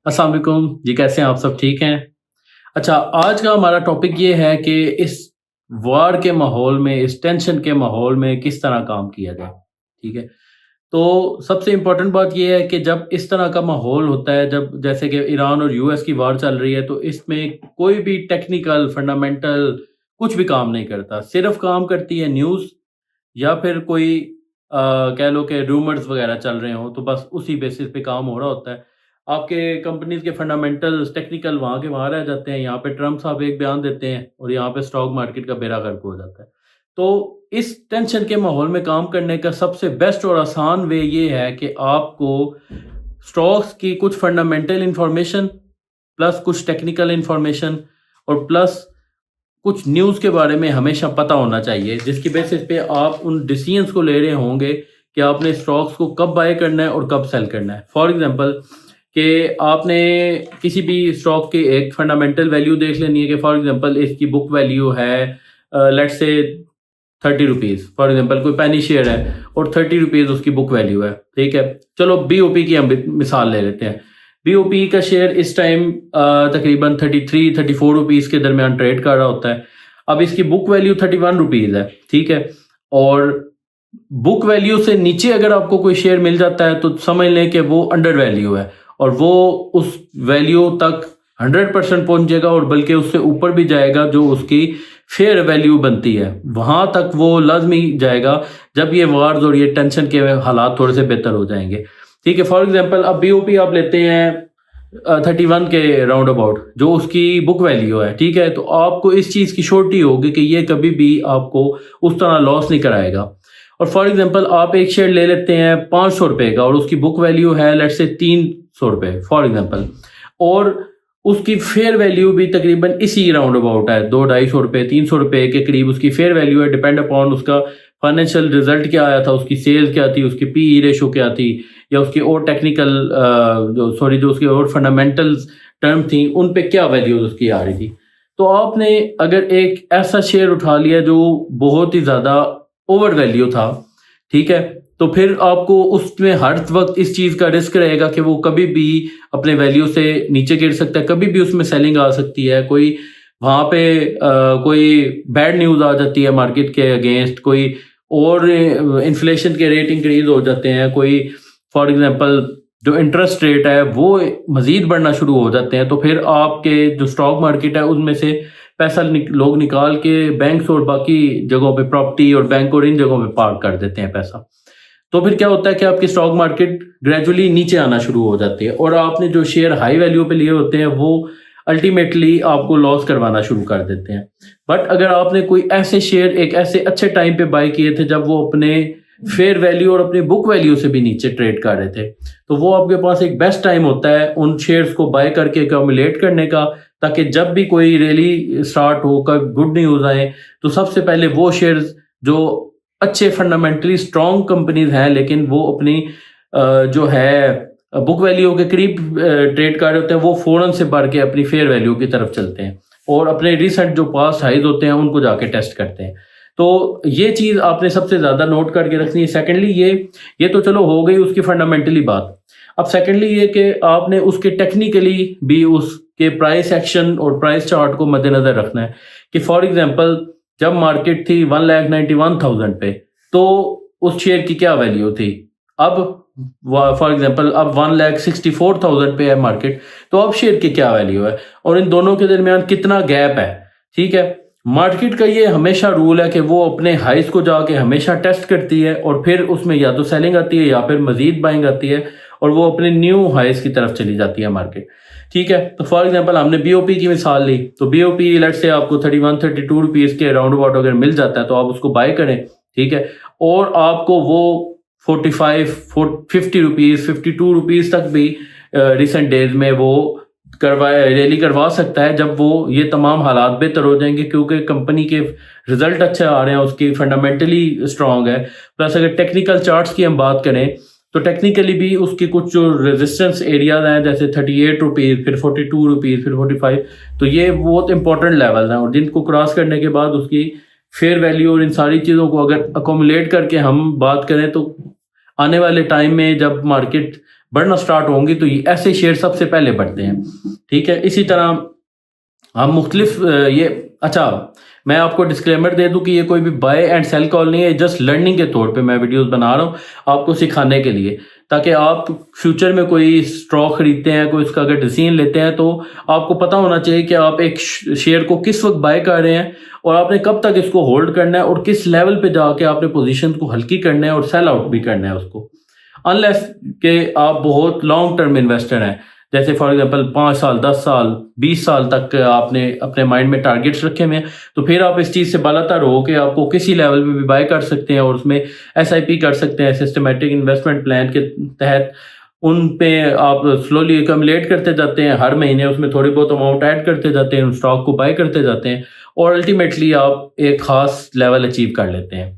السلام علیکم جی، کیسے ہیں آپ؟ سب ٹھیک ہیں؟ اچھا، آج کا ہمارا ٹاپک یہ ہے کہ اس وار کے ماحول میں، اس ٹینشن کے ماحول میں کس طرح کام کیا جائے، ٹھیک ہے؟ تو سب سے امپورٹنٹ بات یہ ہے کہ جب اس طرح کا ماحول ہوتا ہے، جب جیسے کہ ایران اور یو ایس کی وار چل رہی ہے، تو اس میں کوئی بھی ٹیکنیکل فنڈامنٹل کچھ بھی کام نہیں کرتا، صرف کام کرتی ہے نیوز، یا پھر کوئی کہہ لو کہ رومرز وغیرہ چل رہے ہوں، تو بس اسی بیسس پہ کام ہو رہا ہوتا ہے۔ آپ کے کمپنیز کے فنڈامنٹلز ٹیکنیکل وہاں کے وہاں رہ جاتے ہیں، یہاں پہ ٹرمپ صاحب ایک بیان دیتے ہیں اور یہاں پہ اسٹاک مارکیٹ کا بیڑا غرق ہو جاتا ہے۔ تو اس ٹینشن کے ماحول میں کام کرنے کا سب سے بیسٹ اور آسان وے یہ ہے کہ آپ کو اسٹاکس کی کچھ فنڈامنٹل انفارمیشن پلس کچھ ٹیکنیکل انفارمیشن اور پلس کچھ نیوز کے بارے میں ہمیشہ پتہ ہونا چاہیے، جس کی بیسس پہ آپ ان ڈیسیژنس کو لے رہے ہوں گے کہ آپ نے اسٹاکس کو کب بائی کرنا ہے اور کب سیل کرنا ہے۔ فار ایگزامپل کہ آپ نے کسی بھی اسٹاک کی ایک فنڈامنٹل ویلیو دیکھ لینی ہے کہ فار ایگزامپل اس کی بک ویلیو ہے لیٹ سے 30 روپیز، فار ایگزامپل کوئی پینی شیئر ہے اور 30 روپیز اس کی بک ویلیو ہے، ٹھیک ہے؟ چلو بی او پی کی ہم مثال لے لیتے ہیں۔ بی او پی کا شیئر اس ٹائم تقریباً 34 روپیز کے درمیان ٹریڈ کر رہا ہوتا ہے۔ اب اس کی بک ویلیو 31 روپیز ہے، ٹھیک ہے؟ اور بک ویلیو سے نیچے اگر آپ کو کوئی شیئر مل جاتا ہے تو سمجھ لیں کہ وہ انڈر ویلیو ہے، اور وہ اس ویلیو تک 100% پہنچے گا، اور بلکہ اس سے اوپر بھی جائے گا جو اس کی فیئر ویلیو بنتی ہے، وہاں تک وہ لازمی جائے گا جب یہ وارز اور یہ ٹینشن کے حالات تھوڑے سے بہتر ہو جائیں گے، ٹھیک ہے؟ فار ایگزامپل اب بی او پی آپ لیتے ہیں 31 کے راؤنڈ اباؤٹ جو اس کی بک ویلیو ہے، ٹھیک ہے؟ تو آپ کو اس چیز کی شورٹی ہوگی کہ یہ کبھی بھی آپ کو اس طرح لاس نہیں کرائے گا۔ اور فار ایگزامپل آپ ایک شیئر لے لیتے ہیں 500 روپے کا اور اس کی بک ویلیو ہے لیٹ سے 300 روپے فار ایگزامپل، اور اس کی فیئر ویلیو بھی تقریباً اسی راؤنڈ اباؤٹ ہے، 200-250 روپے 300 روپے کے قریب اس کی فیئر ویلیو ہے، ڈپینڈ اپون اس کا فائنینشیل رزلٹ کیا آیا تھا، اس کی سیلز کیا تھی، اس کی پی ای ریشو کیا تھی، یا اس کی اور ٹیکنیکل جو اس کی اور فنڈامنٹل ٹرم تھیں ان پہ کیا ویلیوز اس کی آ رہی تھی۔ تو آپ نے اگر ایک ایسا شیئر اٹھا لیا جو بہت ہی زیادہ اوور ویلیو تھا، ٹھیک ہے، تو پھر آپ کو اس میں ہر وقت اس چیز کا رسک رہے گا کہ وہ کبھی بھی اپنے ویلیو سے نیچے گر سکتا ہے، کبھی بھی اس میں سیلنگ آ سکتی ہے، کوئی وہاں پہ کوئی بیڈ نیوز آ جاتی ہے مارکیٹ کے اگینسٹ، کوئی اور انفلیشن کے ریٹ انکریز ہو جاتے ہیں، کوئی فار ایگزامپل جو انٹرسٹ ریٹ ہے وہ مزید بڑھنا شروع ہو جاتے ہیں، تو پھر آپ کے جو اسٹاک مارکیٹ ہے ان میں سے پیسہ لوگ نکال کے بینکس اور باقی جگہوں پہ پراپرٹی اور بینک اور ان جگہوں پہ پارک کر دیتے ہیں پیسہ، تو پھر کیا ہوتا ہے کہ آپ کی اسٹاک مارکیٹ گریجولی نیچے آنا شروع ہو جاتی ہے، اور آپ نے جو شیئر ہائی ویلیو پہ لیے ہوتے ہیں وہ الٹیمیٹلی آپ کو لاس کروانا شروع کر دیتے ہیں۔ بٹ اگر آپ نے کوئی ایسے شیئر ایک ایسے اچھے ٹائم پہ بائی کیے تھے جب وہ اپنے فیئر ویلیو اور اپنی بک ویلیو سے بھی نیچے ٹریڈ کر رہے تھے، تو وہ آپ کے پاس ایک بیسٹ ٹائم ہوتا ہے ان شیئرز کو بائی کر کے ایکومولیٹ کرنے کا، تاکہ جب بھی کوئی ریلی اسٹارٹ ہو، کب گڈ نیوز آئے، تو سب سے پہلے وہ شیئرز جو اچھے فنڈامنٹلی اسٹرانگ کمپنیز ہیں لیکن وہ اپنی جو ہے بک ویلیو کے قریب ٹریڈ کر رہے ہوتے ہیں، وہ فوراً سے بڑھ کے اپنی فیئر ویلیو کی طرف چلتے ہیں اور اپنے ریسنٹ جو پاس ہائیز ہوتے ہیں ان کو جا کے ٹیسٹ کرتے ہیں۔ تو یہ چیز آپ نے سب سے زیادہ نوٹ کر کے رکھنی ہے۔ سیکنڈلی یہ تو چلو ہو گئی اس کی فنڈامنٹلی بات۔ اب سیکنڈلی یہ کہ آپ نے اس کے ٹیکنیکلی بھی اس کے پرائس ایکشن اور پرائس چارٹ کو مد نظر رکھنا ہے کہ فار ایگزامپل جب مارکیٹ تھی 1,91,000 پہ تو اس شیئر کی کیا ویلیو تھی، اب فار ایگزامپل اب 1,64,000 پہ ہے مارکیٹ، تو اب شیئر کی کیا ویلیو ہے اور ان دونوں کے درمیان کتنا گیپ ہے، ٹھیک ہے؟ مارکیٹ کا یہ ہمیشہ رول ہے کہ وہ اپنے ہائیز کو جا کے ہمیشہ ٹیسٹ کرتی ہے اور پھر اس میں یا تو سیلنگ آتی ہے یا پھر مزید بائنگ آتی ہے اور وہ اپنے نیو ہائیز کی طرف چلی جاتی ہے مارکیٹ، ٹھیک ہے؟ تو فار ایگزامپل ہم نے بی او پی کی مثال لی، تو بی او پی لیٹ سے آپ کو 31-32 روپیز کے راؤنڈ اباؤٹ اگر مل جاتا ہے تو آپ اس کو بائی کریں، ٹھیک ہے؟ اور آپ کو وہ 50 روپیز 52 روپیز تک بھی ریسنٹ ڈیز میں وہ ریلی کروا سکتا ہے جب وہ یہ تمام حالات بہتر ہو جائیں گے، کیونکہ کمپنی کے رزلٹ اچھے آ رہے ہیں، اس کی فنڈامنٹلی اسٹرانگ ہے، پلس اگر ٹیکنیکل چارٹس کی ہم بات کریں تو ٹیکنیکلی بھی اس کی کچھ جو ریزسٹنس ایریاز ہیں جیسے 38 روپیز پھر 42 روپیز پھر 45، تو یہ بہت امپورٹنٹ لیولز ہیں، اور جن کو کراس کرنے کے بعد اس کی فیئر ویلیو اور ان ساری چیزوں کو اگر اکومولیٹ کر کے ہم بات کریں تو آنے والے ٹائم میں جب مارکیٹ بڑھنا سٹارٹ ہوں گی تو ایسے شیئر سب سے پہلے بڑھتے ہیں. ٹھیک ہے. اسی طرح ہم مختلف یہ اچھا میں آپ کو ڈسکلیمر دے دوں کہ یہ کوئی بھی بائی اینڈ سیل کال نہیں ہے, جسٹ لرننگ کے طور پہ میں ویڈیوز بنا رہا ہوں آپ کو سکھانے کے لیے, تاکہ آپ فیوچر میں کوئی اسٹاک خریدتے ہیں, کوئی اس کا اگر ڈیسیژن لیتے ہیں تو آپ کو پتہ ہونا چاہیے کہ آپ ایک شیئر کو کس وقت بائی کر رہے ہیں اور آپ نے کب تک اس کو ہولڈ کرنا ہے اور کس لیول پہ جا کے آپ نے پوزیشن کو ہلکی کرنا ہے اور سیل آؤٹ بھی کرنا ہے اس کو, انلیس کہ آپ بہت لانگ ٹرم انویسٹر ہیں, جیسے فار ایگزامپل 5 سال 10 سال 20 سال تک آپ نے اپنے مائنڈ میں ٹارگیٹس رکھے ہوئے ہیں, تو پھر آپ اس چیز سے بالاتر ہو کہ آپ کو کسی لیول پہ بھی بائی کر سکتے ہیں اور اس میں SIP کر سکتے ہیں, سسٹمیٹک انویسٹمنٹ پلان کے تحت. ان پہ آپ سلولی ایکومولیٹ کرتے جاتے ہیں, ہر مہینے اس میں تھوڑی بہت اماؤنٹ ایڈ کرتے جاتے ہیں, ان اسٹاک کو بائی کرتے جاتے ہیں اور الٹیمیٹلی آپ ایک خاص لیول اچیو کر لیتے ہیں.